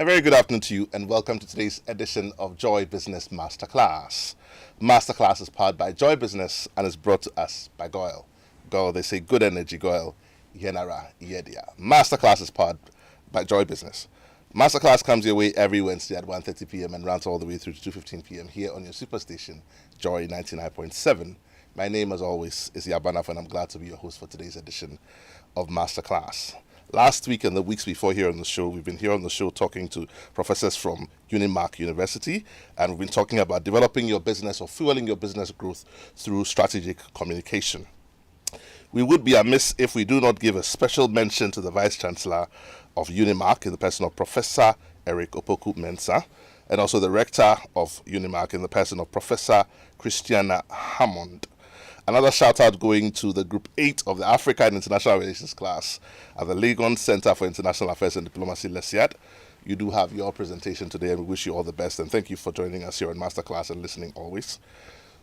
A very good afternoon to you and welcome to today's edition of Joy Business Masterclass. Masterclass is powered by Joy Business and is brought to us by Goyle. Goyle, they say good energy, Goyle. Yenara, Yedia. Masterclass is powered by Joy Business. Masterclass comes your way every Wednesday at 1:30 p.m. and runs all the way through to 2:15 p.m. here on your superstation, Joy 99.7. My name, as always, is Yaw Anim Barnafo, and I'm glad to be your host for today's edition of Masterclass. Last week and the weeks before here on the show, we've been here on the show talking to professors from Unimac University, and we've been talking about developing your business or fueling your business growth through strategic communication. We would be amiss if we do not give a special mention to the Vice Chancellor of Unimac in the person of Professor Eric Opoku Mensah, and also the Rector of Unimac in the person of Professor Christiana Hammond. Another shout out going to the Group 8 of the Africa and International Relations class at the Legon Center for International Affairs and Diplomacy, LESIAD. You do have your presentation today and we wish you all the best, and thank you for joining us here on Masterclass and listening always.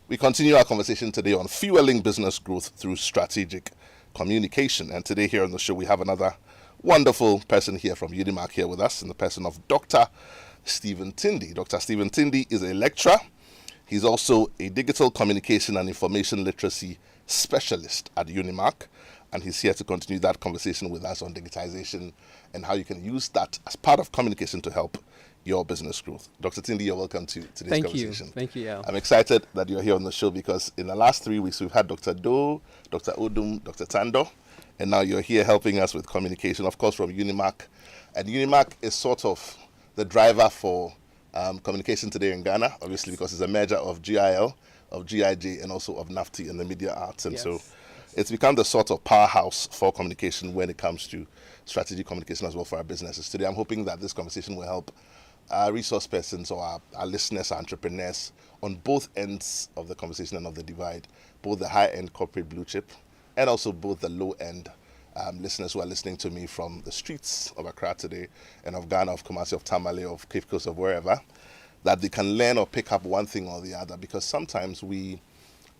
We continue our conversation today on fueling business growth through strategic communication, and today here on the show we have another wonderful person here from Unimac here with us in the person of Dr. Stephen Tindi. Dr. Stephen Tindi is a lecturer. He's also a digital communication and information literacy specialist at Unimac, and he's here to continue that conversation with us on digitization and how you can use that as part of communication to help your business growth. Dr. Tindi, you're welcome to today's conversation. Thank you. Yeah. I'm excited that you're here on the show because in the last 3 weeks we've had Dr. Do, Dr. Odum, Dr. Tando, and now you're here helping us with communication, of course, from Unimac. And Unimac is sort of the driver for communication today in Ghana, obviously, because it's a merger of GIL, of GIJ, and also of NAFTI and the media arts. And so it's become the sort of powerhouse for communication when it comes to strategic communication as well for our businesses. Today, I'm hoping that this conversation will help our resource persons or our listeners, our entrepreneurs on both ends of the conversation and of the divide, both the high-end corporate blue chip and also both the low-end listeners who are listening to me from the streets of Accra today and of Ghana, of Kumasi, of Tamale, of Cape Coast, of wherever, that they can learn or pick up one thing or the other, because sometimes we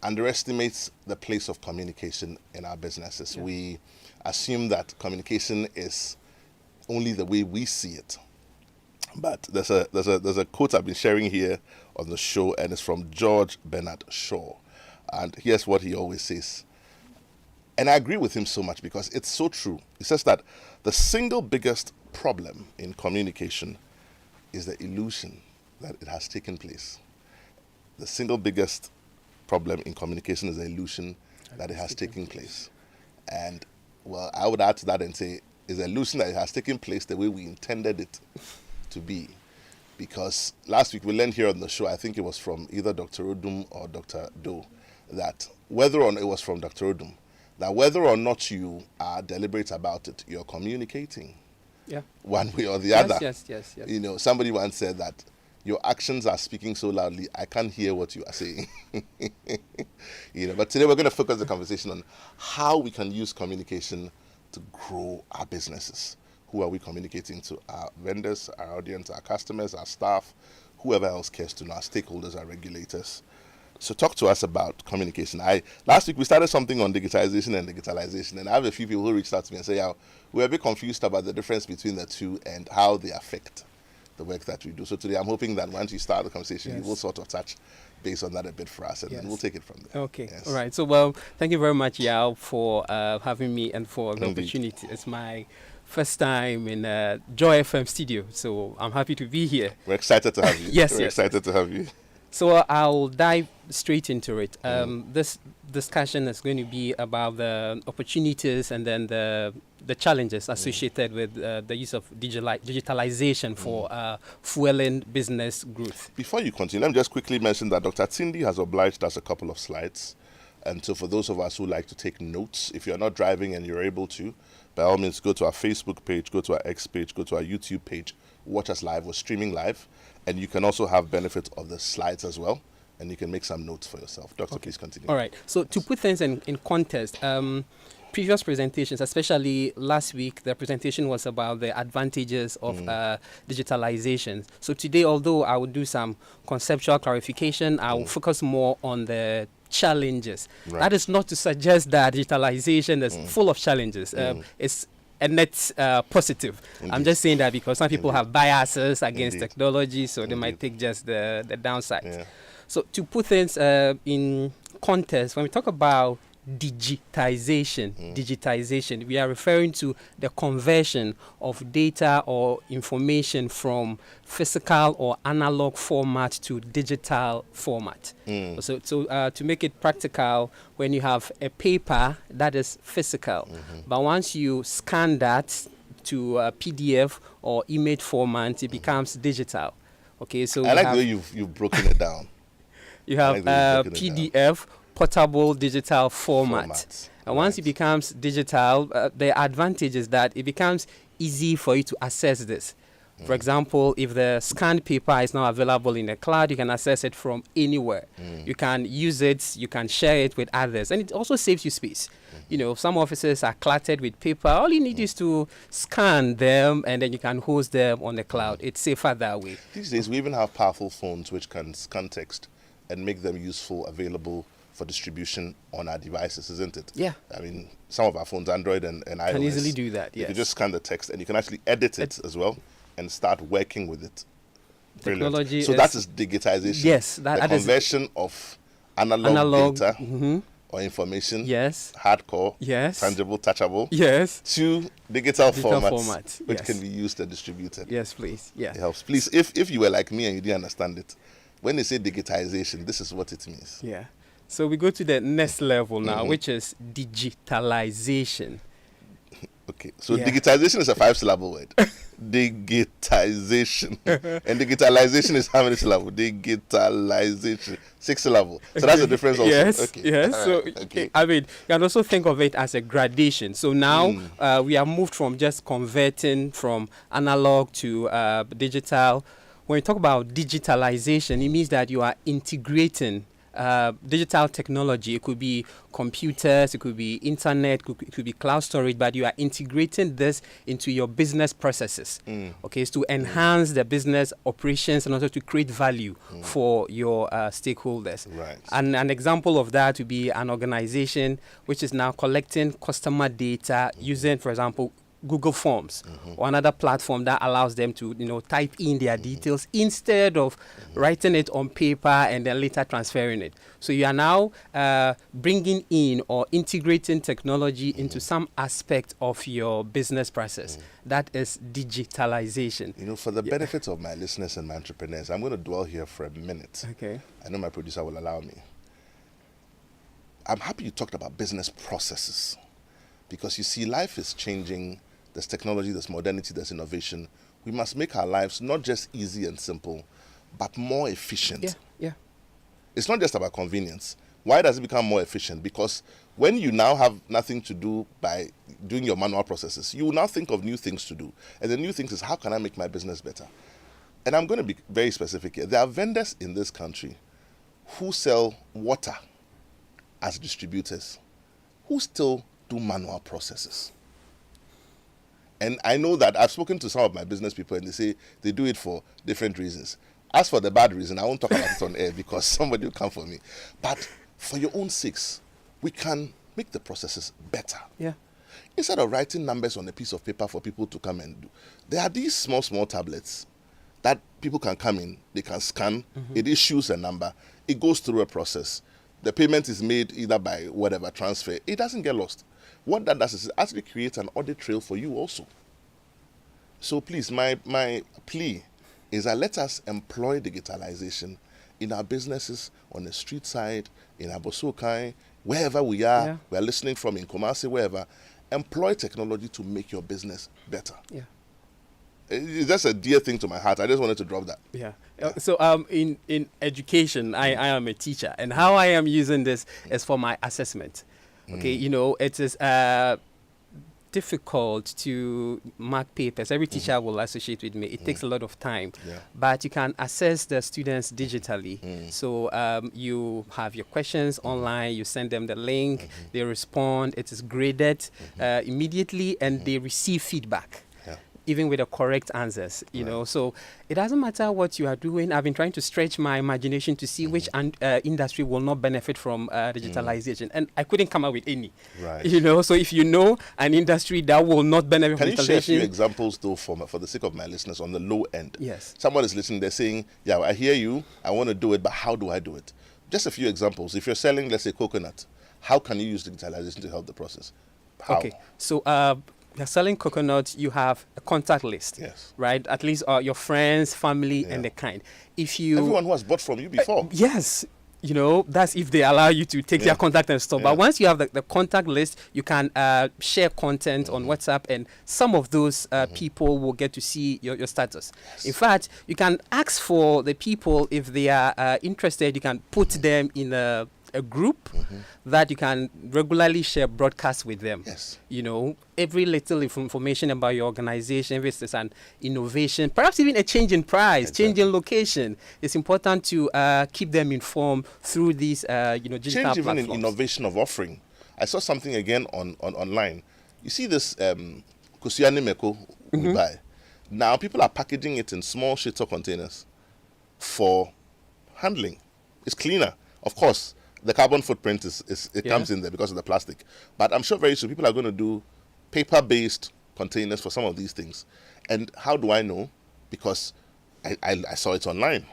underestimate the place of communication in our businesses. Yeah. We assume that communication is only the way we see it. But there's a quote I've been sharing here on the show, and it's from George Bernard Shaw. And here's what he always says. And I agree with him so much because it's so true. He says that the single biggest problem in communication is the illusion that it has taken place. The single biggest problem in communication is the illusion that it has taken place. And, well, I would add to that and say, it's the illusion that it has taken place the way we intended it to be. Because last week we learned here on the show, I think it was from either Dr. Odum or Dr. Do, that whether or not it was from Dr. Odum, that whether or not you are deliberate about it, you're communicating. Yeah. One way or the other. Yes. You know, somebody once said that your actions are speaking so loudly, I can't hear what you are saying. You know, but today we're going to focus the conversation on how we can use communication to grow our businesses. Who are we communicating to? Our vendors, our audience, our customers, our staff, whoever else cares to know, our stakeholders, our regulators. So talk to us about communication. Last week we started something on digitization and digitalization, and I have a few people who reached out to me and say, yeah, we're a bit confused about the difference between the two and how they affect the work that we do. So today I'm hoping that once you start the conversation, you will sort of touch base on that a bit for us, and then we'll take it from there. Okay. Yes. All right. So, well, thank you very much, Yao, for having me and for the opportunity. It's my first time in Joy FM studio, so I'm happy to be here. We're excited to have you. Yes. Excited to have you. So I'll dive straight into it. This discussion is going to be about the opportunities and then the challenges associated with the use of digitalization for fueling business growth. Before you continue, let me just quickly mention that Dr. Tindi has obliged us a couple of slides. And so for those of us who like to take notes, if you're not driving and you're able to, by all means, go to our Facebook page, go to our X page, go to our YouTube page, watch us live. We're streaming live. And you can also have benefit of the slides as well. And you can make some notes for yourself. Doctor, please continue. All right. So to put things in context, previous presentations, especially last week, the presentation was about the advantages of digitalization. So today, although I will do some conceptual clarification, I will focus more on the challenges. Right. That is not to suggest that digitalization is full of challenges. It's a net positive. Indeed. I'm just saying that because some people have biases against Indeed. technology, so they might Indeed. take just the downside. Yeah. So to put things in context, when we talk about digitization, we are referring to the conversion of data or information from physical or analog format to digital format. So to make it practical, when you have a paper that is physical, but once you scan that to a PDF or image format, it becomes digital. Okay, so I like the way you've broken it down. you have PDF, portable digital format. And once it becomes digital, the advantage is that it becomes easy for you to access this. For example, if the scanned paper is now available in the cloud, you can access it from anywhere. You can use it, you can share it with others, and it also saves you space. You know, some offices are cluttered with paper. All you need is to scan them, and then you can host them on the cloud. It's safer that way. These days, we even have powerful phones which can scan text and make them useful, available for distribution on our devices, isn't it? Yeah. I mean, some of our phones, Android and iOS, can easily do that. You Yes. can just scan the text, and you can actually edit it as well and start working with it. Brilliant. Technology So that is digitization. Yes, the that is conversion of analog data or information, yes, hardcore, yes, tangible, touchable, yes, to digital format, formats, which yes. can be used and distributed. Yes, please. Yeah. It helps. Please, if you were like me and you didn't understand it, when they say digitization, this is what it means. Yeah. So we go to the next level now, which is digitalization. Okay, so Yeah. digitization is a 5-syllable word. Digitization. And digitalization is how many syllables? Digitalization. 6-syllable. So that's the difference also. Yes, Okay. yes. So, Okay. I mean, you can also think of it as a gradation. So now we are moved from just converting from analog to digital. When you talk about digitalization, it means that you are integrating digital technology. It could be computers, it could be internet, it could be cloud storage, but you are integrating this into your business processes. Okay, it's to enhance the business operations and also to create value for your stakeholders. Right. And an example of that would be an organization which is now collecting customer data using, for example, Google Forms or another platform that allows them to, type in their details instead of writing it on paper and then later transferring it. So you are now bringing in or integrating technology into some aspect of your business process. That is digitalization. For the benefit of my listeners and my entrepreneurs, I'm going to dwell here for a minute. Okay. I know my producer will allow me. I'm happy you talked about business processes, because you see, life is changing. There's technology, there's modernity, there's innovation. We must make our lives not just easy and simple, but more efficient. Yeah. It's not just about convenience. Why does it become more efficient? Because when you now have nothing to do by doing your manual processes, you will now think of new things to do. And the new things is, how can I make my business better? And I'm going to be very specific here. There are vendors in this country who sell water as distributors, who still do manual processes. And I know that I've spoken to some of my business people, and they say they do it for different reasons. As for the bad reason, I won't talk about it on air because somebody will come for me. But for your own sakes, we can make the processes better. Yeah. Instead of writing numbers on a piece of paper for people to come and do, there are these small tablets that people can come in, they can scan, it issues a number, it goes through a process. The payment is made either by whatever transfer. It doesn't get lost. What that does is it actually creates an audit trail for you also. So please, my plea is that let us employ digitalization in our businesses, on the street side, in Abosokai, wherever we are, we are listening from, in Kumasi, wherever. Employ technology to make your business better. Yeah. It's just a dear thing to my heart. I just wanted to drop that. Yeah. So in education, I am a teacher, and how I am using this is for my assessment. Okay, it is difficult to mark papers. Every teacher will associate with me. It takes a lot of time, but you can assess the students digitally. So you have your questions online, you send them the link, they respond, it is graded immediately, and they receive feedback. even with the correct answers, you know. So it doesn't matter what you are doing. I've been trying to stretch my imagination to see which industry will not benefit from digitalization, and I couldn't come up with any. Right. You know, so if you know an industry that will not benefit from digitalization, can you share a few examples though for the sake of my listeners on the low end? Yes. Someone is listening, they're saying, yeah, I hear you, I want to do it, but how do I do it? Just a few examples. If you're selling, let's say, coconut, how can you use digitalization to help the process? How? Okay, so you're selling coconut, you have a contact list, Yes. right? At least your friends, family, and the kind. If you everyone who has bought from you before, yes, you know, that's if they allow you to take their contact and stuff. But once you have the contact list, you can share content on WhatsApp, and some of those people will get to see your status. Yes. In fact, you can ask for the people, if they are interested, you can put them in a group that you can regularly share broadcasts with them. Yes. You know, every little information about your organization, if it's an innovation, perhaps even a change in price, change in location, it's important to keep them informed through these, digital change even platforms. in innovation of offering. I saw something again on online. You see this Kusiani Meko we buy. Now people are packaging it in small shito containers for handling. It's cleaner. Of course, the carbon footprint comes in there because of the plastic. But I'm sure very soon people are going to do paper-based containers for some of these things. And how do I know? Because I saw it online.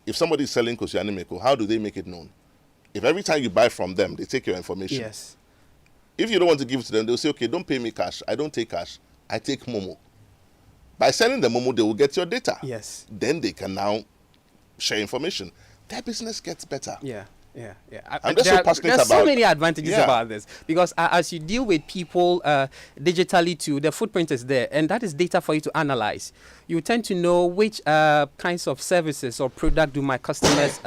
If somebody is selling Kusiani Meko, how do they make it known? If every time you buy from them, they take your information. Yes. If you don't want to give it to them, they'll say, okay, don't pay me cash. I don't take cash. I take Momo. By selling the Momo, they will get your data. Yes. Then they can now share information. Their business gets better. Yeah. I'm just so passionate there's about so many advantages about this, because as you deal with people digitally too, the footprint is there, and that is data for you to analyze. You tend to know which kinds of services or product do my customers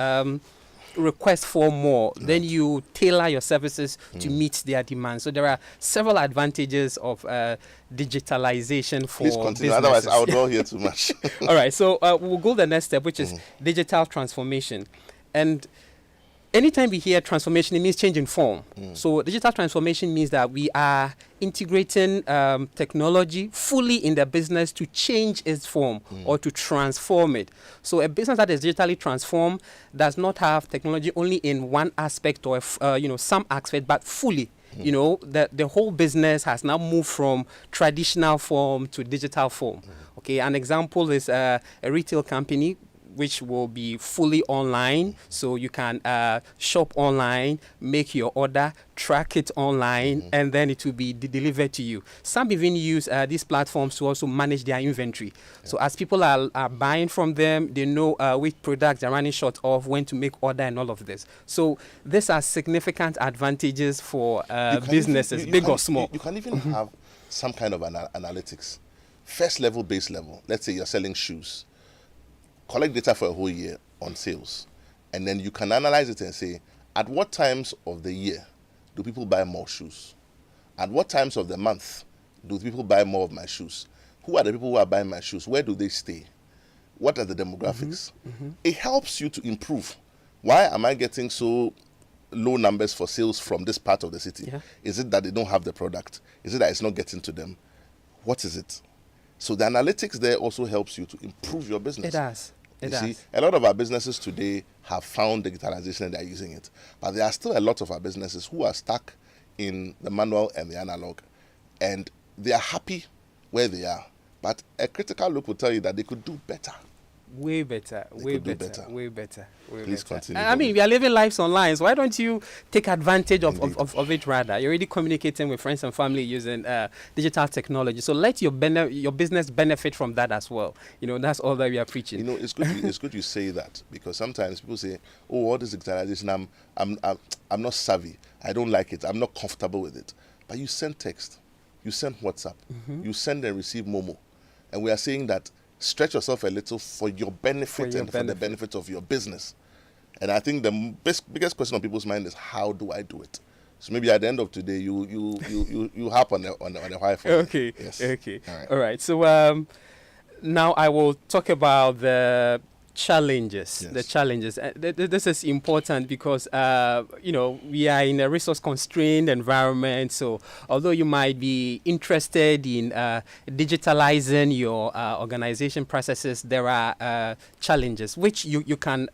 request for more. Then you tailor your services to meet their demands. So there are several advantages of digitalization for Please continue, businesses. otherwise I would not hear too much. All right, so we'll go the next step, which is digital transformation. And anytime we hear transformation, it means change in form. So digital transformation means that we are integrating technology fully in the business to change its form or to transform it. So a business that is digitally transformed does not have technology only in one aspect or some aspect, but fully. You know, the whole business has now moved from traditional form to digital form. Okay, an example is a retail company which will be fully online, so you can shop online, make your order, track it online, and then it will be delivered to you. Some even use these platforms to also manage their inventory. So as people are buying from them, they know which products they're running short of, when to make order, and all of this. So these are significant advantages for businesses, big or small. You can even have some kind of analytics. First level, base level. Let's say you're selling shoes. Collect data for a whole year on sales, and then you can analyze it and say, at what times of the year do people buy more shoes? At what times of the month do people buy more of my shoes? Who are the people who are buying my shoes? Where do they stay? What are the demographics? It helps you to improve. Why am I getting so low numbers for sales from this part of the city? Is it that they don't have the product? Is it that it's not getting to them? What is it? So the analytics there also helps you to improve your business. It does. You see, a lot of our businesses today have found digitalization and they're using it. But there are still a lot of our businesses who are stuck in the manual and the analog. And they are happy where they are. But a critical look will tell you that they could do better. Way better. Please continue. I mean, we are living lives online, so why don't you take advantage of it rather? You're already communicating with friends and family using digital technology. So let your business benefit from that as well. You know, that's all that we are preaching. You know, it's good you say that, because sometimes people say, oh, what is digitalization? I'm not savvy. I don't like it. I'm not comfortable with it. But you send text. You send WhatsApp. You send and receive Momo. And we are saying that stretch yourself a little for your benefit for the benefit of your business. And I think the biggest question on people's mind is, how do I do it? So maybe at the end of today, you hop on the Wi-Fi. Okay. Yes. Okay. All right. So now I will talk about the Challenges, Yes. the challenges. This is important because we are in a resource constrained environment. So although you might be interested in digitalizing your organization processes, there are challenges which you can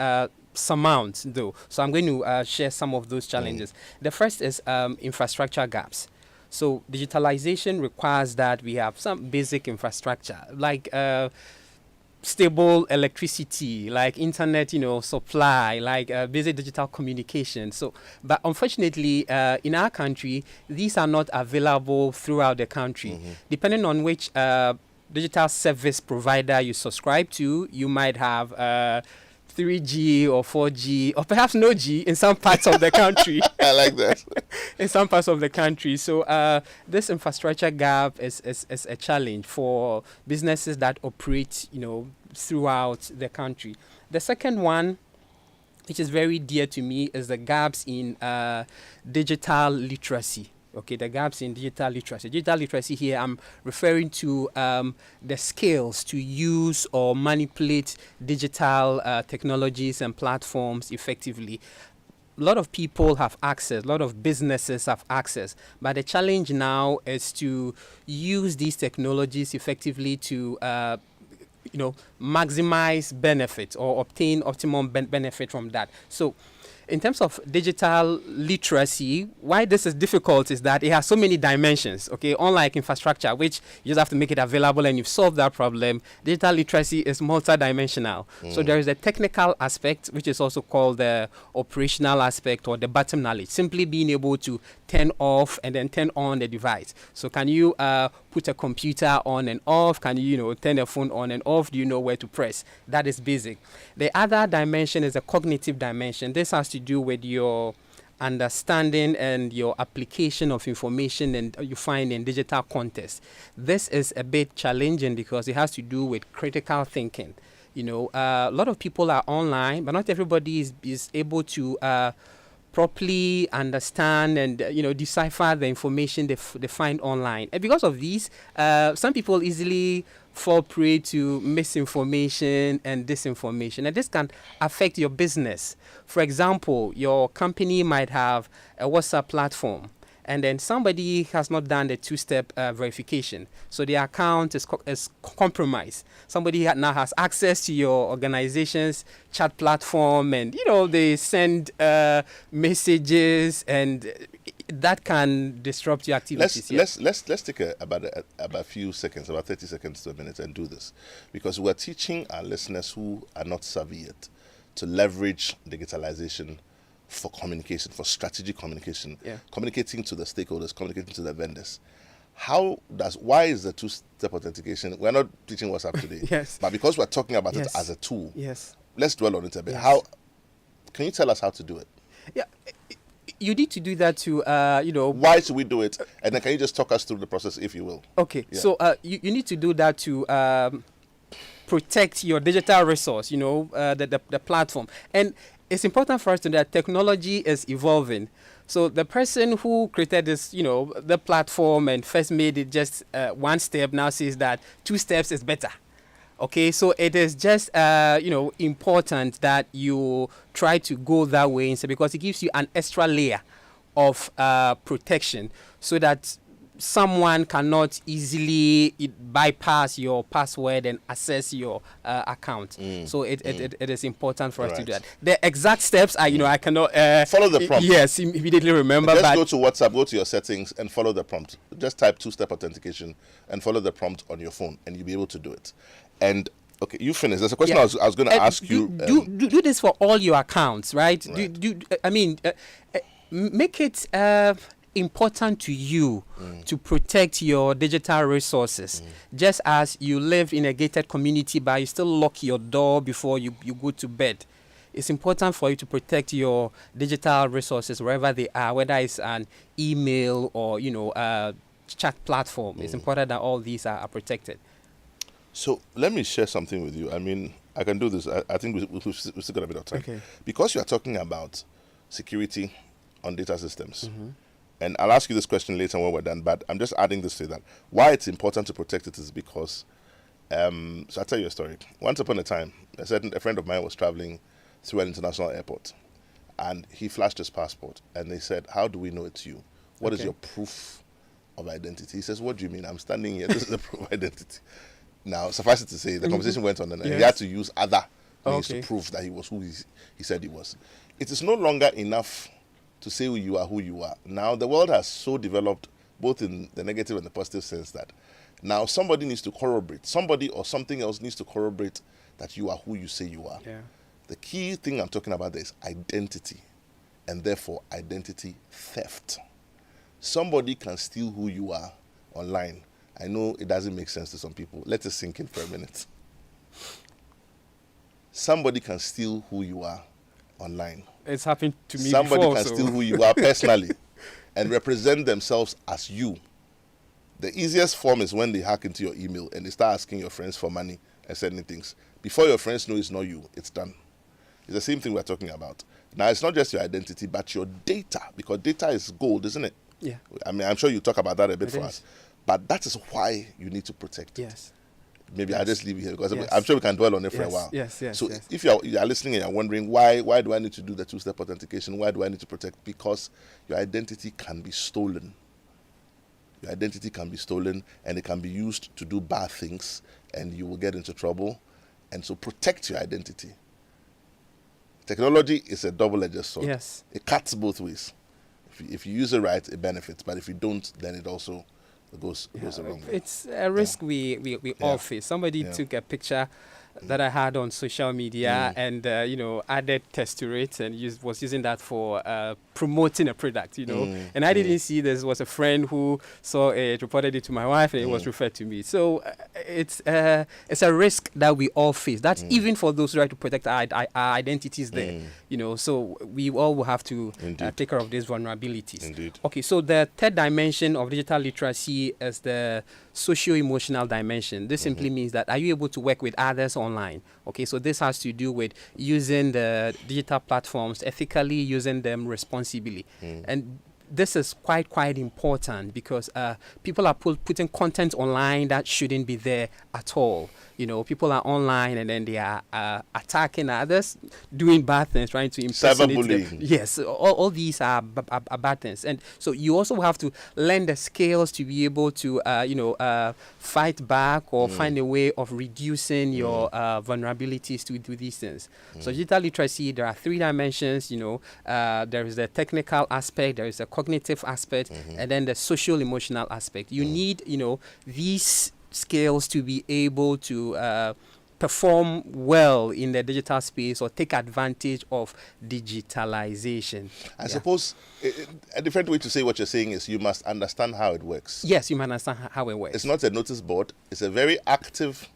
surmount though. So I'm going to share some of those challenges. The first is infrastructure gaps. So digitalization requires that we have some basic infrastructure like stable electricity, like internet, supply, like basic digital communication. So, but unfortunately, in our country, these are not available throughout the country. Depending on which digital service provider you subscribe to, you might have 3G or 4G or perhaps no G in some parts of the country. I like that. In some parts of the country. So this infrastructure gap is a challenge for businesses that operate, throughout the country. The second one, which is very dear to me, is the gaps in digital literacy. Okay, the gaps in digital literacy. Digital literacy here, I'm referring to the skills to use or manipulate digital technologies and platforms effectively. A lot of people have access, a lot of businesses have access, but the challenge now is to use these technologies effectively to maximize benefit or obtain optimum benefit from that. So in terms of digital literacy, why this is difficult is that it has so many dimensions, okay? Unlike infrastructure, which you just have to make it available and you've solved that problem, digital literacy is multidimensional. So there is a technical aspect, which is also called the operational aspect or the bottom knowledge, simply being able to turn off and then turn on the device. So can you put a computer on and off? Can you, turn a phone on and off? Do you know where to press? That is basic. The other dimension is a cognitive dimension. This has to do with your understanding and your application of information and you find in digital context. This is a bit challenging because it has to do with critical thinking. A lot of people are online, but not everybody is able to properly understand and decipher the information they find online. And because of these, some people easily fall prey to misinformation and disinformation, and this can affect your business. For example, your company might have a WhatsApp platform, and then somebody has not done the two-step verification, so the account is compromised. Somebody now has access to your organization's chat platform, and they send messages, and that can disrupt your activities. Let's take about a few seconds, about 30 seconds to a minute, and do this, because we're teaching our listeners who are not savvy yet to leverage digitalization for communication, for strategic communication, communicating to the stakeholders, communicating to the vendors. Why is the two-step authentication? We're not teaching WhatsApp today, Yes. but because we're talking about it as a tool, Yes. let's dwell on it a bit. Yes. Can you tell us how to do it? Yeah. You need to do that to, Why should we do it? And then can you just talk us through the process, if you will? Okay, Yeah. so you need to do that to protect your digital resource, the platform. And it's important for us to know that technology is evolving. So the person who created this, the platform and first made it just one step now says that 2 steps is better. Okay, so it is just, important that you try to go that way instead, because it gives you an extra layer of protection so that someone cannot easily bypass your password and access your account. So it is important for us to do that. The exact steps, I cannot follow the prompt. Yes, immediately remember. Just but go to WhatsApp, go to your settings, and follow the prompt. Just type two-step authentication and follow the prompt on your phone, and you'll be able to do it. And okay, you finished. There's a question I was going to ask you. Do this for all your accounts, right? Make it important to you to protect your digital resources. Just as you live in a gated community, but you still lock your door before you go to bed. It's important for you to protect your digital resources wherever they are, whether it's an email or chat platform. It's important that all these are protected. So let me share something with you. I mean, I can do this. I think we've still got a bit of time. Okay. Because you are talking about security on data systems. And I'll ask you this question later when we're done, but I'm just adding this to that. Why it's important to protect it is because So I'll tell you a story. Once upon a time, a friend of mine was traveling through an international airport, and he flashed his passport, and they said, "How do we know it's you? What is your proof of identity?" He says, "What do you mean? I'm standing here. This is the proof of identity." Now, suffice it to say, the conversation went on, and he had to use other means to prove that he was who he said he was. It is no longer enough to say who you are. Now, the world has so developed, both in the negative and the positive sense, that now somebody needs to corroborate. Somebody or something else needs to corroborate that you are who you say you are. Yeah. The key thing I'm talking about there is identity, and therefore identity theft. Somebody can steal who you are online. I know it doesn't make sense to some people. Let it sink in for a minute. Somebody can steal who you are online. It's happened to me Somebody before. can steal who you are personally and represent themselves as you. The easiest form is when they hack into your email and they start asking your friends for money and sending things. Before your friends know it's not you, it's done. It's the same thing we're talking about. Now, it's not just your identity, but your data, because data is gold, isn't it? Yeah. I mean, I'm sure you talk about that a bit It for is. us. But that is why you need to protect it. Yes. Maybe I'll just leave it here because Yes. I'm sure we can dwell on it for a Yes, while. yes, So yes. if you are listening and you're wondering why do I need to do the two-step authentication? Why do I need to protect? Because your identity can be stolen. Your identity can be stolen, and it can be used to do bad things, and you will get into trouble. And so protect your identity. Technology is a double-edged sword. Yes. It cuts both ways. If you use it right, it benefits. But if you don't, then it also goes the wrong way. It's a risk we all face. Somebody took a picture that I had on social media and added text to it and was using that for promoting a product, and I didn't see this. Was a friend who saw it, reported it to my wife, and it was referred to me. So it's a risk that we all face. That's even for those who try to protect our identities there, so we all will have to take care of these vulnerabilities. Indeed. Okay, so the third dimension of digital literacy is the socio-emotional dimension. This simply means that are you able to work with others online? Okay, so this has to do with using the digital platforms ethically, using them responsibly. And this is quite important because people are putting content online that shouldn't be there at all. People are online and then they are attacking others, doing bad things, trying to impersonate them. Cyberbullying. Yes, all these are bad things. And so you also have to learn the skills to be able to, fight back or find a way of reducing your vulnerabilities to these things. So digital literacy, there are three dimensions. There is the technical aspect, there is the cognitive aspect, and then the social emotional aspect. You need, these skills to be able to perform well in the digital space or take advantage of digitalization. I suppose a different way to say what you're saying is you must understand how it works. Yes, you must understand how it works. It's not a notice board. It's a very active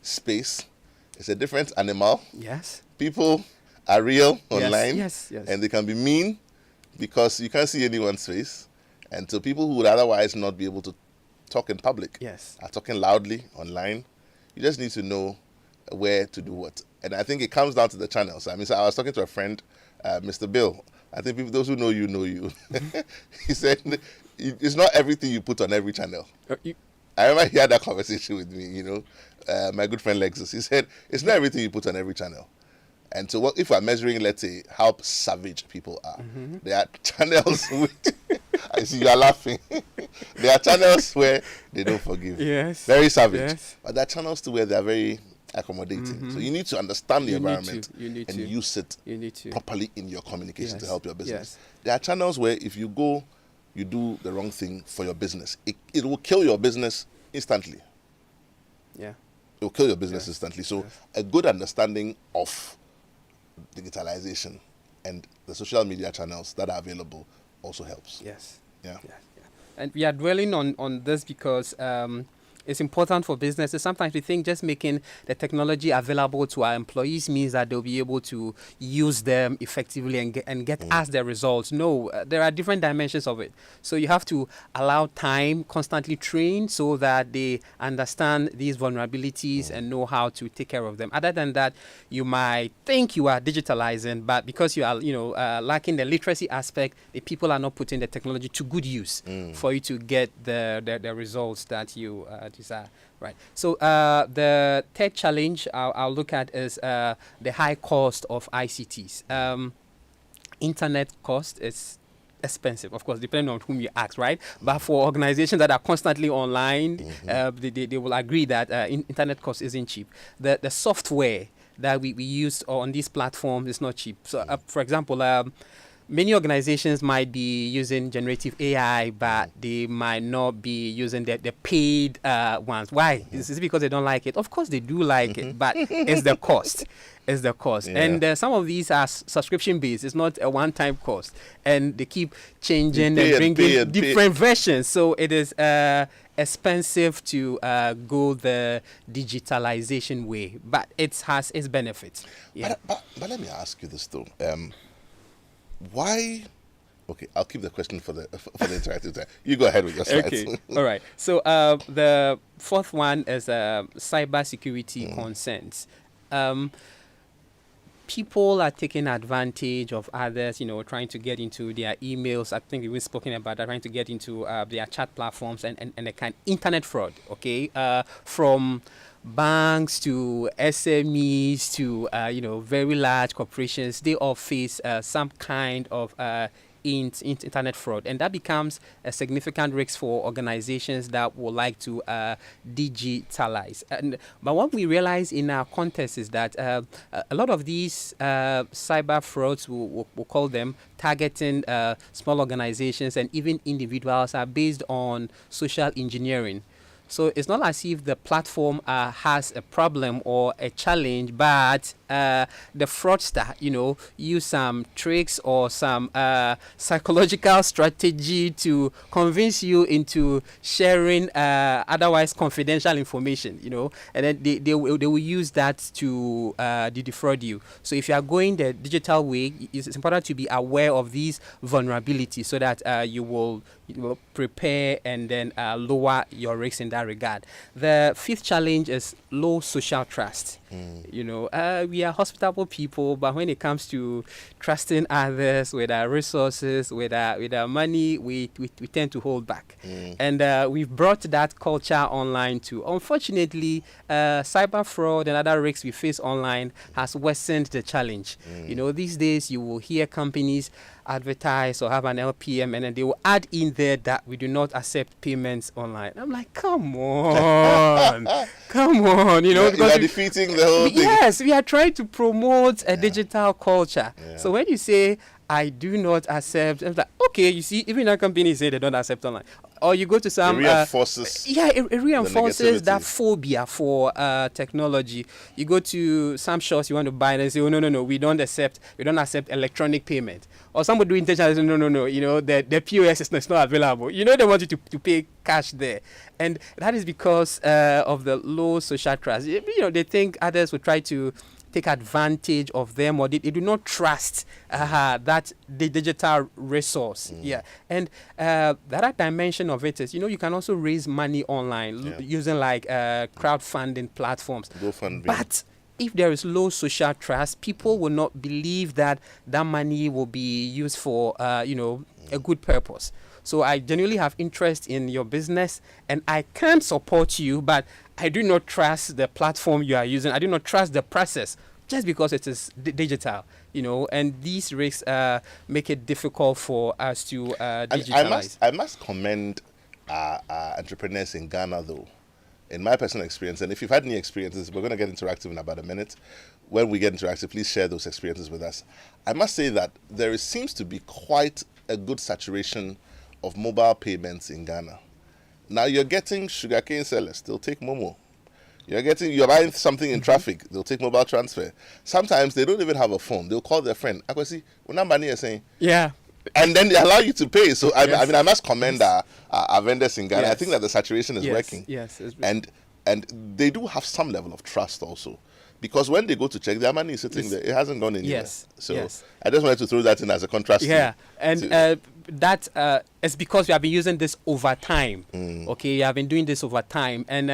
space. It's a different animal. Yes. People are real online. Yes. And they can be mean because you can't see anyone's face. And so people who would otherwise not be able to talk in public are talking loudly online. You just need to know where to do what. And I think it comes down to the channels. I was talking to a friend, Mr. Bill. I think those who know you know you. He said, it's not everything you put on every channel. I remember he had that conversation with me, my good friend Lexus. He said, it's not everything you put on every channel. And so if we're measuring, let's say, how savage people are, there are channels which, I see you are laughing. There are channels where they don't forgive. Yes. Very savage. Yes. But there are channels too where they are very accommodating. So you need to understand the environment and use it properly in your communication to help your business. Yes. There are channels where if you go, you do the wrong thing for your business, it will kill your business instantly. Yeah. It will kill your business instantly. So a good understanding of digitalization and the social media channels that are available also helps. Yes. Yeah. And we are dwelling on this because it's important for businesses. Sometimes we think just making the technology available to our employees means that they'll be able to use them effectively and get us the results. No, there are different dimensions of it. So you have to allow time, constantly train so that they understand these vulnerabilities and know how to take care of them. Other than that, you might think you are digitalizing, but because you are, lacking the literacy aspect, the people are not putting the technology to good use for you to get the results that you opportunities are. Right. So the third challenge I'll look at is the high cost of ICTs. Internet cost is expensive, of course, depending on whom you ask, right? But for organizations that are constantly online, they will agree that internet cost isn't cheap. The software that we use on these platforms is not cheap. So, for example, many organizations might be using generative AI, but they might not be using the paid ones. Why? Is it because they don't like it? Of course, they do like it, but it's the cost. It's the cost. Yeah. And some of these are subscription based. It's not a one-time cost. And they keep changing and bringing different versions. So it is expensive to go the digitalization way. But it has its benefits. Yeah. But let me ask you this, though. Why? Okay, I'll keep the question for the interactive time. You go ahead with your slides. Okay, all right. So the fourth one is cybersecurity concerns. People are taking advantage of others, trying to get into their emails. I think we've spoken about that, trying to get into their chat platforms and the kind internet fraud, okay? From banks to SMEs to, very large corporations, they all face some kind of internet fraud, and that becomes a significant risk for organizations that would like to digitalize. But what we realize in our context is that a lot of these cyber frauds, we'll call them, targeting small organizations and even individuals, are based on social engineering. So it's not as if the platform has a problem or a challenge, but the fraudster, use some tricks or some psychological strategy to convince you into sharing otherwise confidential information, and then they will use that to defraud you. So if you are going the digital way, it's important to be aware of these vulnerabilities so that you will prepare and then lower your risks in that regard. The fifth challenge is low social trust. We are hospitable people, but when it comes to trusting others with our resources, with our money, we tend to hold back. And we've brought that culture online too. Unfortunately, cyber fraud and other risks we face online has worsened the challenge. These days you will hear companies advertise or have an LPM, and then they will add in there that we do not accept payments online. I'm like, come on, because you are defeating the whole thing. Yes, we are trying to promote a digital culture. So when you say I do not accept, I'm like, okay, you see, even our companies say they don't accept online. Or you go to some... It reinforces... it reinforces that phobia for technology. You go to some shops you want to buy and they say, oh, no, we don't accept electronic payment. Or somebody do intentionally say, no, the POS is not available. They want you to pay cash there. And that is because of the low social trust. They think others will try to take advantage of them, or they do not trust that the digital resource. And the other dimension of it is, you can also raise money online using like crowdfunding platforms. But if there is low social trust, people will not believe that money will be used for a good purpose. So I genuinely have interest in your business and I can support you, but I do not trust the platform you are using. I do not trust the process just because it is digital, and these risks make it difficult for us to digitalize. I must commend entrepreneurs in Ghana, though, in my personal experience. And if you've had any experiences, we're going to get interactive in about a minute. When we get interactive, please share those experiences with us. I must say that there seems to be quite a good saturation of mobile payments in Ghana. Now you're getting sugarcane sellers, they'll take Momo. You're buying something in traffic, they'll take mobile transfer. Sometimes they don't even have a phone. They'll call their friend. I can see is saying, and then they allow you to pay. So I must commend our vendors in Ghana. I think that the saturation is working. And they do have some level of trust also. Because when they go to check, their money is sitting there. It hasn't gone anywhere. I just wanted to throw that in as a contrast. That is because we have been using this over time. Okay, we have been doing this over time. And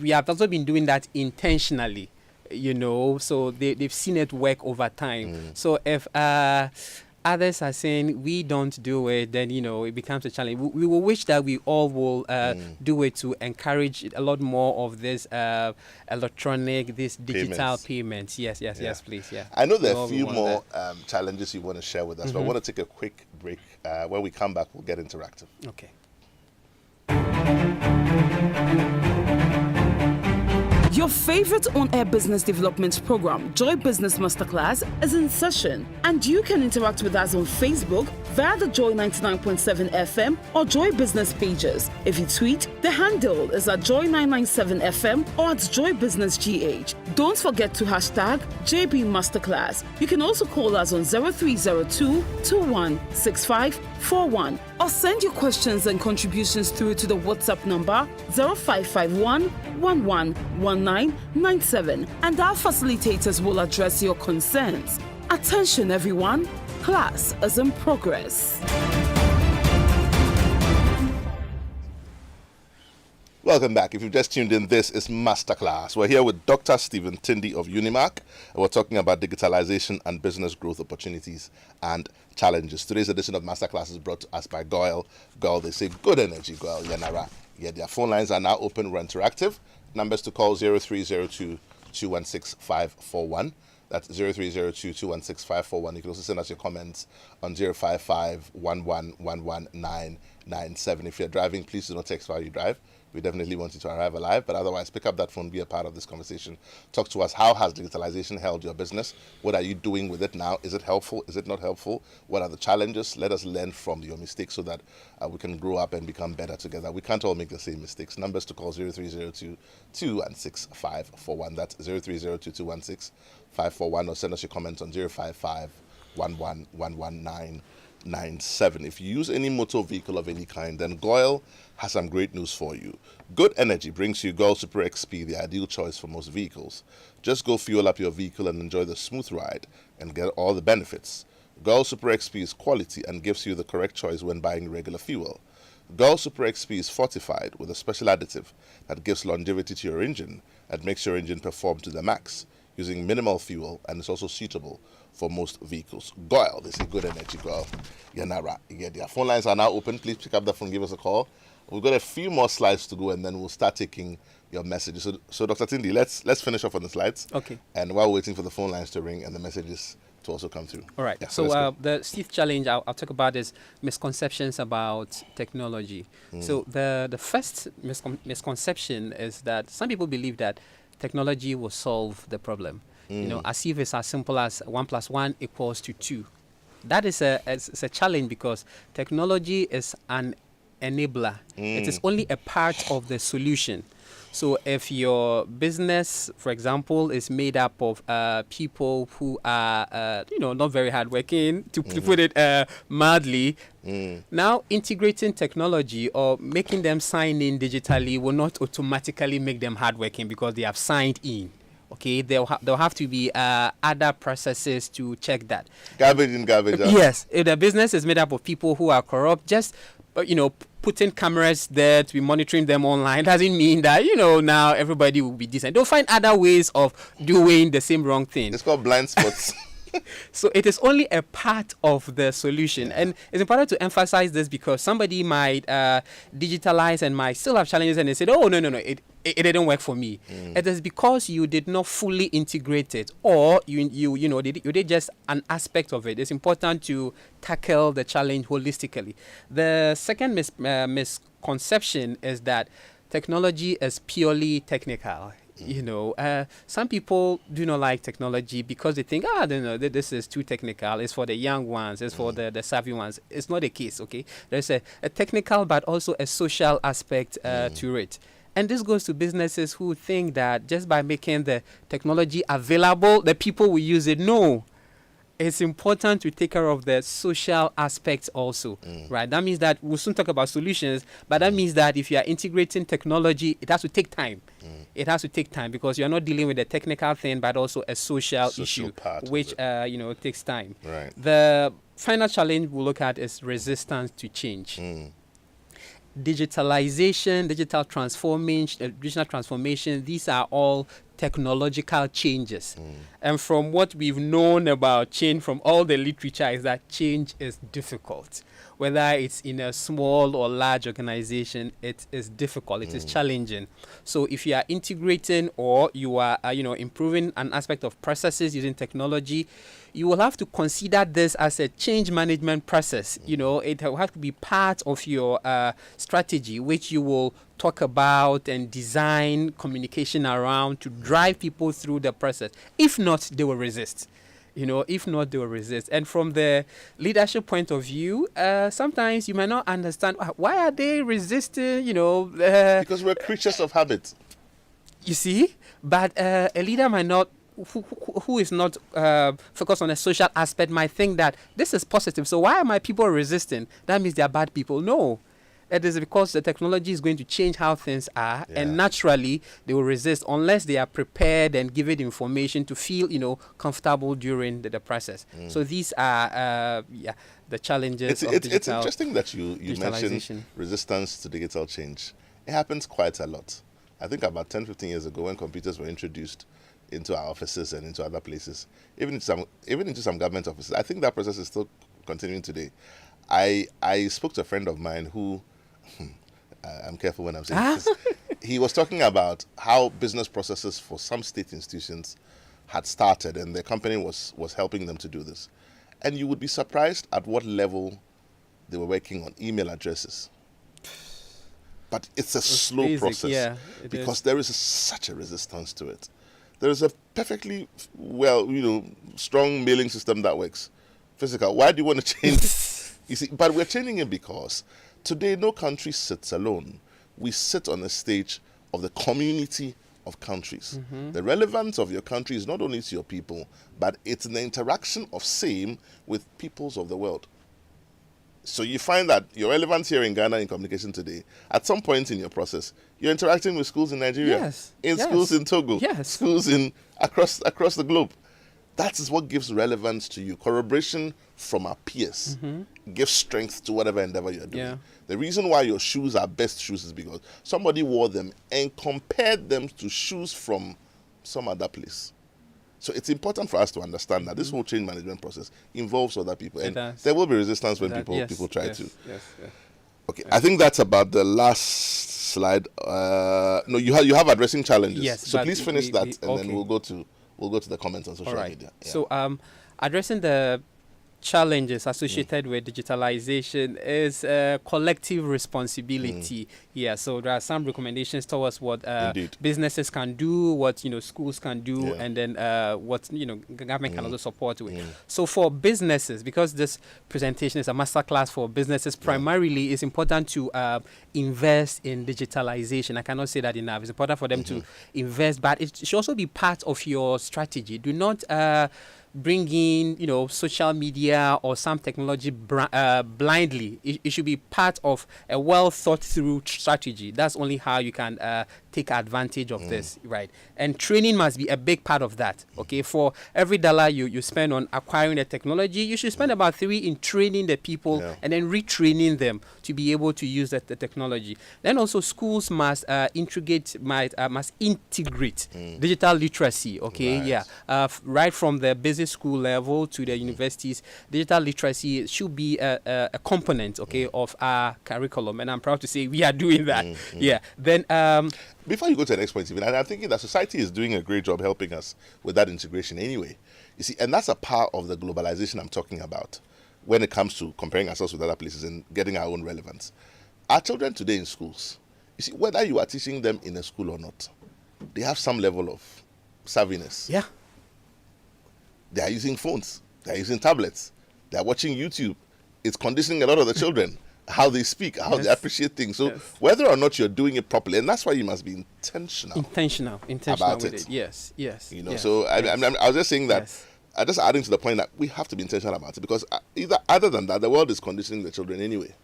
we have also been doing that intentionally, so they've seen it work over time. So if others are saying we don't do it, then it becomes a challenge. We will wish that we all will do it to encourage a lot more of this electronic, this digital payments. Yes, please. Yeah. I know there are a few more challenges you want to share with us, but I want to take a quick break. When we come back, we'll get interactive. Okay. Your favorite on-air business development program, Joy Business Masterclass, is in session, and you can interact with us on Facebook via the Joy 99.7 FM or Joy Business pages. If you tweet, the handle is at Joy 997 FM or at Joy Business GH. Don't forget to hashtag JB Masterclass. You can also call us on 0302 216541 or send your questions and contributions through to the WhatsApp number 0551 111997, and our facilitators will address your concerns. Attention everyone, class is in progress. Welcome back. If you've just tuned in, this is Masterclass. We're here with Dr. Stephen Tindi of Unimac, and we're talking about digitalization and business growth opportunities and challenges. Today's edition of Masterclass is brought to us by Goyle. Goyle, they say good energy, Goyle, Yanara. Yeah, their phone lines are now open. We're interactive. Numbers to call 0302 216 541. That's 0302 216 541. You can also send us your comments on 055 1111997. If you're driving, please do not text while you drive. We definitely want you to arrive alive, but otherwise pick up that phone, be a part of this conversation. Talk to us. How has digitalization helped your business? What are you doing with it now? Is it helpful? Is it not helpful? What are the challenges? Let us learn from your mistakes so that we can grow up and become better together. We can't all make the same mistakes. Numbers to call 0302 216 541. That's 0302 216 541, or send us your comments on 055 1111997. If you use any motor vehicle of any kind, then Goyle has some great news for you. Good Energy brings you Goyle Super XP, the ideal choice for most vehicles. Just go fuel up your vehicle and enjoy the smooth ride and get all the benefits. Goyle Super XP is quality and gives you the correct choice when buying regular fuel. Goyle Super XP is fortified with a special additive that gives longevity to your engine and makes your engine perform to the max, using minimal fuel, and is also suitable for most vehicles. Goyle, they say good energy, Goyle. Yanara, yeah, their phone lines are now open. Please pick up the phone, give us a call. We've got a few more slides to go, and then we'll start taking your messages. So Dr. Tindi, let's finish off on the slides. Okay. And while waiting for the phone lines to ring and the messages to also come through. All right. Yeah, so the sixth challenge I'll talk about is misconceptions about technology. So the first misconception is that some people believe that technology will solve the problem. As if it's as simple as 1 + 1 = 2. That is it's a challenge because technology is an enabler. It is only a part of the solution. So if your business, for example, is made up of people who are, not very hardworking, to put it mildly, now integrating technology or making them sign in digitally will not automatically make them hardworking because they have signed in. Okay, there'll have to be other processes to check that. Garbage in, garbage out. Yes, if the business is made up of people who are corrupt, just putting cameras there to be monitoring them online doesn't mean that now everybody will be decent. They'll find other ways of doing the same wrong thing. It's called blind spots. So it is only a part of the solution. And it's important to emphasize this because somebody might digitalize and might still have challenges and they said, oh, no, it didn't work for me. It is because you did not fully integrate it, or you did just an aspect of it. It's important to tackle the challenge holistically. The second misconception is that technology is purely technical. Some people do not like technology because they think, this is too technical. It's for the young ones. It's for the savvy ones. It's not the case, okay? There's a technical but also a social aspect to it. And this goes to businesses who think that just by making the technology available, the people will use it. No. It's important to take care of the social aspects also, right? That means that we'll soon talk about solutions, but that means that if you are integrating technology, it has to take time. It has to take time because you're not dealing with a technical thing, but also a social issue, which takes time. Right. The final challenge we'll look at is resistance to change. Digitalization, digital transformation, these are all technological changes. And from what we've known about change from all the literature is that change is difficult. Whether it's in a small or large organization, it is difficult, it is challenging. So if you are integrating or you are improving an aspect of processes using technology, you will have to consider this as a change management process. It will have to be part of your strategy, which you will talk about and design communication around to drive people through the process. If not, they will resist. And from the leadership point of view, sometimes you might not understand why are they resisting, because we're creatures of habit. You see, but a leader might not, who is not focused on a social aspect, might think that this is positive. So why are my people resisting? That means they are bad people. No. It is because the technology is going to change how things are, and naturally they will resist unless they are prepared and given information to feel, comfortable during the process. So these are, the challenges of digital. It's interesting that you mentioned resistance to digital change. It happens quite a lot. I think about 10, 15 years ago when computers were introduced into our offices and into other places, even into some government offices. I think that process is still continuing today. I spoke to a friend of mine who, I'm careful when I'm saying this. He was talking about how business processes for some state institutions had started, and the company was helping them to do this. And you would be surprised at what level they were working on email addresses. But it's a slow process because there is such a resistance to it. There is a perfectly strong mailing system that works. Physical. Why do you want to change? You see, but we're changing it because today no country sits alone. We sit on the stage of the community of countries. The relevance of your country is not only to your people, but it's in the interaction of same with peoples of the world. So you find that your relevance here in Ghana in communication today, at some point in your process, you're interacting with schools in Nigeria, schools in Togo, schools across the globe. That is what gives relevance to you. Corroboration from our peers gives strength to whatever endeavor you're doing. Yeah. The reason why your shoes are best shoes is because somebody wore them and compared them to shoes from some other place. So it's important for us to understand that this whole change management process involves other people. And there will be resistance when people try to. Okay, I think that's about the last slide. No, you have addressing challenges. Yes, so please finish that, and then we'll go to the comments on social media. Yeah. So addressing the challenges associated with digitalization is collective responsibility. So there are some recommendations towards what businesses can do, what schools can do, and then what government can also support with. So for businesses, because this presentation is a masterclass for businesses, primarily it's important to invest in digitalization. I cannot say that enough. It's important for them to invest, but it should also be part of your strategy. Do not bring in, social media or some technology blindly. It should be part of a well thought through strategy. That's only how you can take advantage of this, right? And training must be a big part of that. Okay, for every dollar you spend on acquiring the technology, you should spend about 3 in training the people and then retraining them to be able to use the technology. Then also schools must integrate digital literacy. Okay, right from the business school level to the universities, digital literacy should be a component, of our curriculum, and I'm proud to say we are doing that. Then before you go to the next point, Stephen, I'm thinking that society is doing a great job helping us with that integration anyway. You see, and that's a part of the globalization I'm talking about when it comes to comparing ourselves with other places and getting our own relevance. Our children today in schools, you see, whether you are teaching them in a school or not, they have some level of savviness. Yeah. They are using phones. They are using tablets. They are watching YouTube. It's conditioning a lot of the children, how they speak, how they appreciate things. So whether or not you're doing it properly, and that's why you must be intentional about with it. Yes. So I was just saying that, just adding to the point that we have to be intentional about it, because other than that, the world is conditioning the children anyway.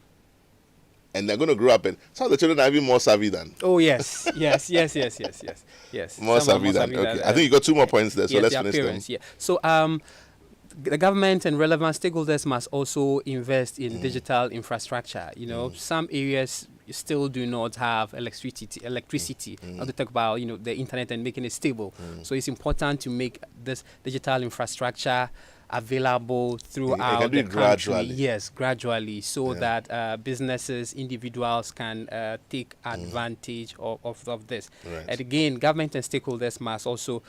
And they're going to grow up, and some of the children are even more savvy than. Oh, yes. More savvy than. Okay, I think you got 2 more points there, so let's finish them. So, the government and relevant stakeholders must also invest in digital infrastructure. Some areas, still do not have electricity. Not to talk about the internet and making it stable. So it's important to make this digital infrastructure available throughout can do the it country. gradually. Yes, gradually, so that businesses, individuals can take advantage of this. Right. And again, government and stakeholders must also,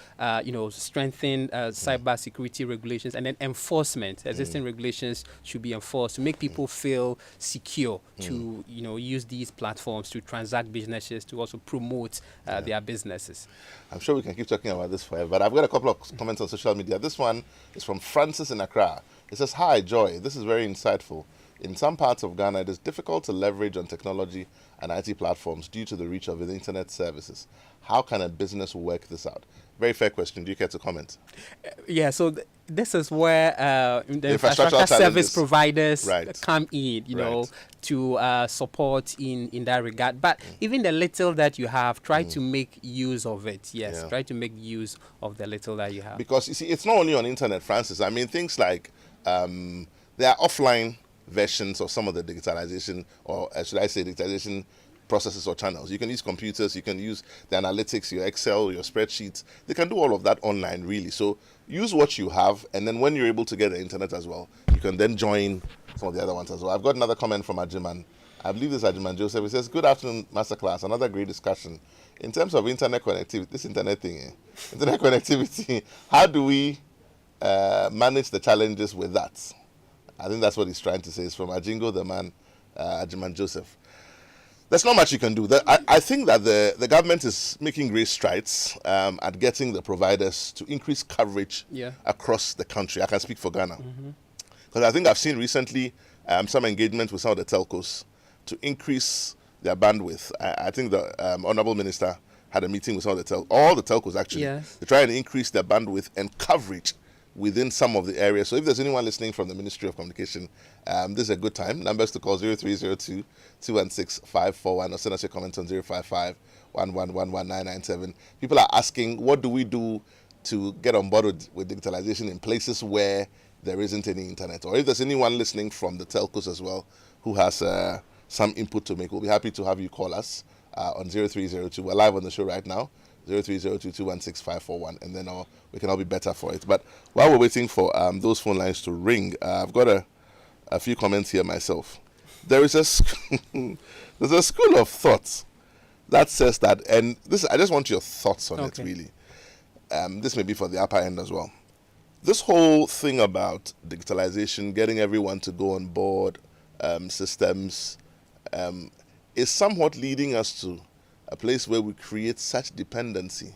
strengthen cyber security regulations, and then enforcement. Existing regulations should be enforced to make people feel secure to, use these platforms to transact businesses, to also promote their businesses. I'm sure we can keep talking about this forever, but I've got a couple of comments on social media. This one is from Francis in Accra. It says, "Hi, Joy. This is very insightful. In some parts of Ghana, it is difficult to leverage on technology and IT platforms due to the reach of the internet services. How can a business work this out?" Very fair question. Do you care to comment? Yeah, so this is where the infrastructure infrastructure service challenges. providers Right. come in, Right. to support in that regard. But even the little that you have, try to make use of it. Yes, Yeah. try to make use of the little that you have. Because, you see, it's not only on internet, Francis. I mean, things like there are offline versions of some of the digitalization, or should I say digitalization processes or channels. You can use computers, you can use the analytics, your Excel, your spreadsheets. They can do all of that online, really. So use what you have, and then when you're able to get the internet as well, you can then join some of the other ones as well. I've got another comment from Ajiman. I believe this is Ajiman Joseph. He says, "Good afternoon, Masterclass. Another great discussion. In terms of internet connectivity, this internet thing, internet connectivity, how do we manage the challenges with that?" I think that's what he's trying to say. It's from Ajingo, the man, Ajiman Joseph. There's not much you can do. I think that the government is making great strides at getting the providers to increase coverage across the country. I can speak for Ghana. Because I think I've seen recently some engagement with some of the telcos to increase their bandwidth. I think the Honorable Minister had a meeting with some of all the telcos actually. Yes. To try and increase their bandwidth and coverage within some of the areas. So if there's anyone listening from the Ministry of Communication, this is a good time. Numbers to call 0302 216 541 or send us your comments on 055 1111997. People are asking, what do we do to get on board with digitalization in places where there isn't any internet? Or if there's anyone listening from the telcos as well who has some input to make, we'll be happy to have you call us on 0302. We're live on the show right now. 0302 216 541, and then we can all be better for it. But while we're waiting for those phone lines to ring, I've got a few comments here myself. There's a school of thought that says that, and this, I just want your thoughts on it, really. This may be for the upper end as well. This whole thing about digitalization, getting everyone to go on board systems, is somewhat leading us to a place where we create such dependency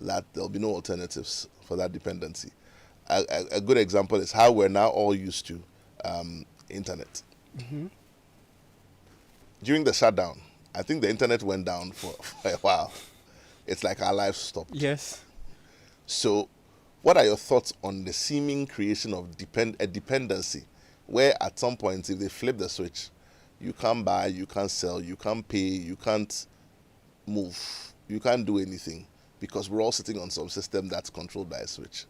that there'll be no alternatives for that dependency. A good example is how we're now all used to internet. During the shutdown, I think the internet went down for a while. It's like our lives stopped. Yes. So what are your thoughts on the seeming creation of a dependency where at some point, if they flip the switch, you can't buy, you can't sell, you can't pay, you can't move, you can't do anything because we're all sitting on some system that's controlled by a switch?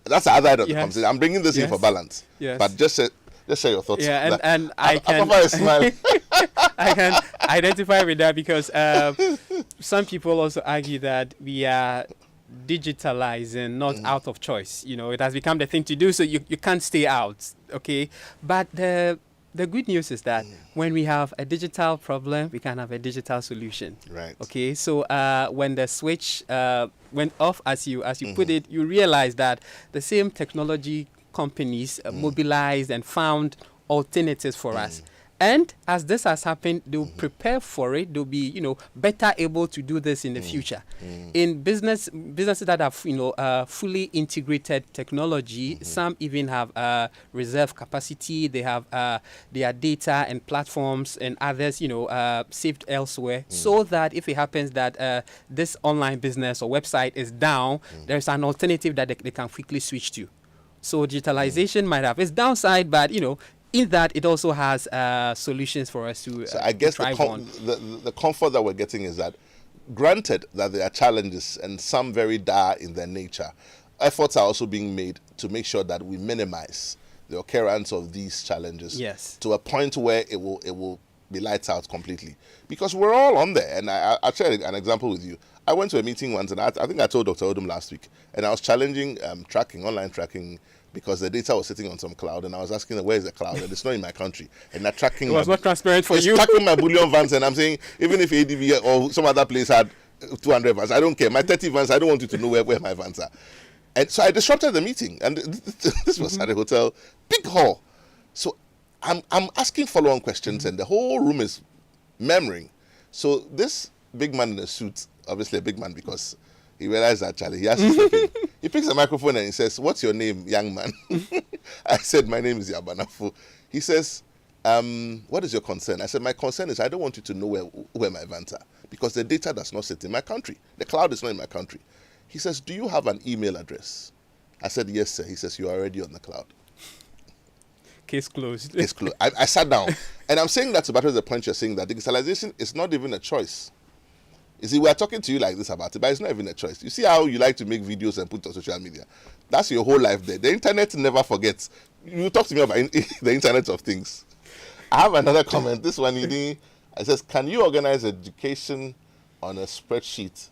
That's the other end of the conversation. I'm bringing this in for balance. Yes. But just share your thoughts. Yeah, and I can prefer a smile. I can identify with that because some people also argue that we are digitalizing not out of choice. It has become the thing to do, so you can't stay out. Okay, but the good news is that when we have a digital problem, we can have a digital solution. Right. Okay. So when the switch went off, as you put it, you realize that the same technology companies mobilized and found alternatives for us. And as this has happened, they'll prepare for it. They'll be, better able to do this in the future. In businesses that have, fully integrated technology, some even have reserve capacity. They have their data and platforms and others, saved elsewhere, so that if it happens that this online business or website is down, there's an alternative that they can quickly switch to. So digitalization might have its downside, but in that it also has solutions for us to so I guess the comfort that we're getting is that, granted that there are challenges and some very dire in their nature, efforts are also being made to make sure that we minimize the occurrence of these challenges Yes. to a point where it will be lights out completely, because we're all on there. And I'll share an example with you. I went to a meeting once, and I think I told Dr. Odum last week, and I was challenging online tracking, because the data was sitting on some cloud, and I was asking them, where is the cloud? And it's not in my country. And they're tracking. It was not transparent for it's you. tracking my bullion vans, and I'm saying, even if ADV or some other place had 200 vans, I don't care. My 30 vans, I don't want you to know where my vans are. And so I disrupted the meeting, and this was at a hotel, big hall. So I'm asking follow-on questions, and the whole room is murmuring. So this big man in a suit, obviously a big man because he realized that Charlie, he has to step in. He picks the microphone and he says, "What's your name, young man?" I said, "My name is Yaw Anim Barnafo." He says, "What is your concern?" I said, "My concern is I don't want you to know where my vans are, because the data does not sit in my country. The cloud is not in my country." He says, "Do you have an email address?" I said, "Yes, sir." He says, "You are already on the cloud." Case closed. Case closed. I sat down. And I'm saying that to battle the point you're saying, that digitalization is not even a choice. You see, we're talking to you like this about it, but it's not even a choice. You see how you like to make videos and put on social media? That's your whole life there. The internet never forgets. You talk to me about the internet of things. I have another comment. This one, it says, "Can you organize education on a spreadsheet?"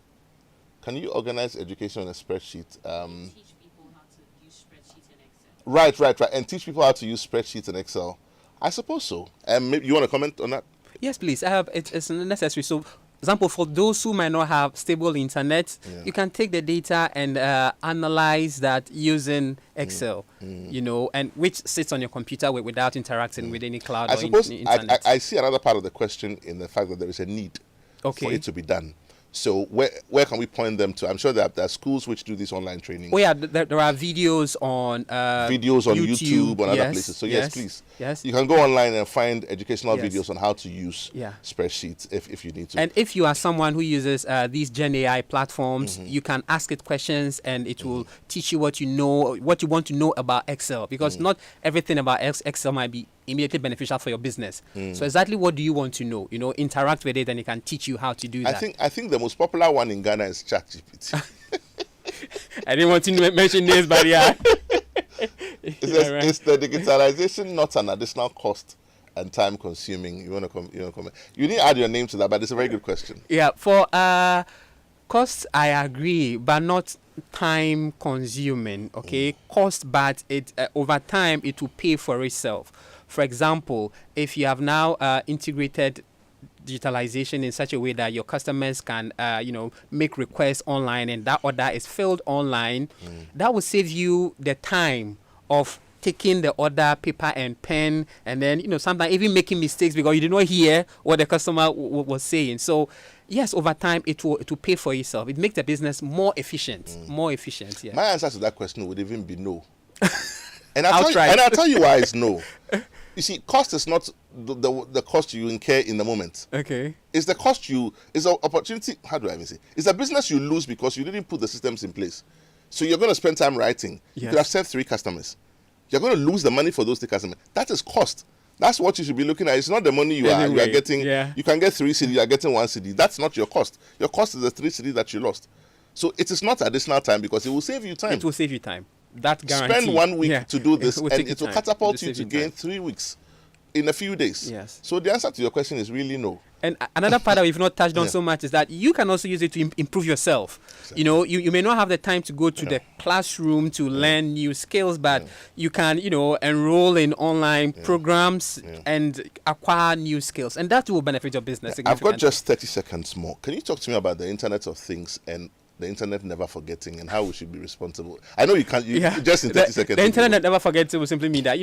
Can you organize education on a spreadsheet? Teach people how to use spreadsheets and Excel. Right. And teach people how to use spreadsheets and Excel. I suppose so. Maybe you want to comment on that? Yes, please. It's necessary. So, example, for those who might not have stable internet, you can take the data and analyze that using Excel, and which sits on your computer without interacting with any cloud I or suppose internet. I see another part of the question in the fact that there is a need for it to be done. So where can we point them to? I'm sure there are schools which do this online training. Oh yeah, there are videos on YouTube and other places. So yes, please. Yes. You can go online and find educational Yes. videos on how to use spreadsheets if you need to. And if you are someone who uses these Gen AI platforms, you can ask it questions and it will teach you what you want to know about Excel, because not everything about Excel might be immediately beneficial for your business. So exactly what do you want to know? Interact with it and it can teach you how to do that. I think the most popular one in Ghana is ChatGPT. I didn't want to mention names, but yeah. Is the digitalization not an additional cost and time consuming? You want to comment? You didn't add your name to that, but it's a very good question. Yeah, for costs, I agree, but not time consuming. Okay, cost, but it over time it will pay for itself. For example, if you have now integrated digitalization in such a way that your customers can make requests online and that order is filled online, that will save you the time of taking the order, paper and pen, and then sometimes even making mistakes because you did not hear what the customer was saying. So yes, over time it will pay for itself. It makes the business more efficient. Yeah. My answer to that question would even be no. And I'll tell you why it's no. You see, cost is not the cost you incur in the moment. Okay. It's the cost it's an opportunity. How do I even say? It's a business you lose because you didn't put the systems in place. So you're going to spend time writing. Yes. You could have served 3 customers. You're going to lose the money for those 3 customers. That is cost. That's what you should be looking at. It's not the money you are getting. Yeah. You can get 3 CD, you are getting 1 CD. That's not your cost. Your cost is the 3 CD that you lost. So it is not additional time because it will save you time. It will save you time. That guarantee. Spend 1 week to do this, and it will catapult you to gain 3 weeks in a few days. Yes. So the answer to your question is really no. And another part that we've not touched on so much is that you can also use it to improve yourself. Exactly. You may not have the time to go to the classroom to learn new skills, but you can, enroll in online programs and acquire new skills. And that will benefit your business significantly. I've got just 30 seconds more. Can you talk to me about the Internet of Things and the internet never forgetting and how we should be responsible? I know you can't, just in 30 seconds. The internet never forgets will simply mean that,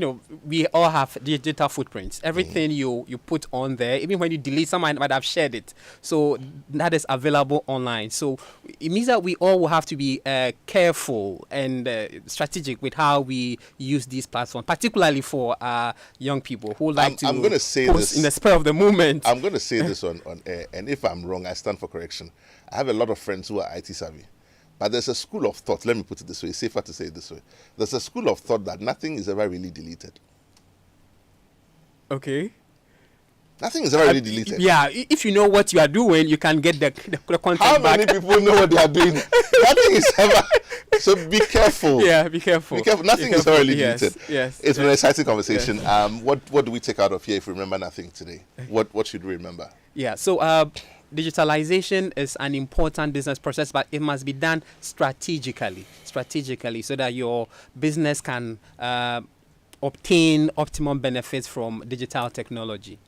we all have digital footprints. Everything you put on there, even when you delete, someone might have shared it. So that is available online. So it means that we all will have to be careful and strategic with how we use these platforms, particularly for young people who like to I'm going to say post this in the spur of the moment. I'm going to say this on air, and if I'm wrong, I stand for correction. I have a lot of friends who are IT savvy, but there's a school of thought, let me put it this way, it's safer to say it this way. There's a school of thought that nothing is ever really deleted. Okay. Nothing is ever really deleted. Yeah, if you know what you are doing, you can get the content How back. many people know what they are doing? Nothing is ever. So be careful. Yeah, be careful. Be careful. Nothing is ever really deleted. Yes. It's been an exciting conversation. What do we take out of here if we remember nothing today? What should we remember? Yeah. So digitalization is an important business process, but it must be done strategically, so that your business can obtain optimum benefits from digital technology.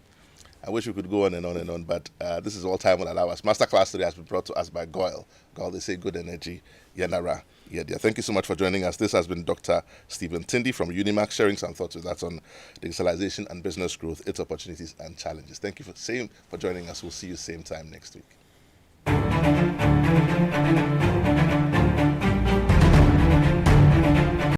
I wish we could go on and on and on, but this is all time will allow us. Masterclass today has been brought to us by Goyle. Goyle, they say good energy. Yanara. Yeah, dear. Thank you so much for joining us. This has been Dr. Stephen Tindi from Unimac sharing some thoughts with us on digitalization and business growth, its opportunities and challenges. Thank you for joining us. We'll see you same time next week.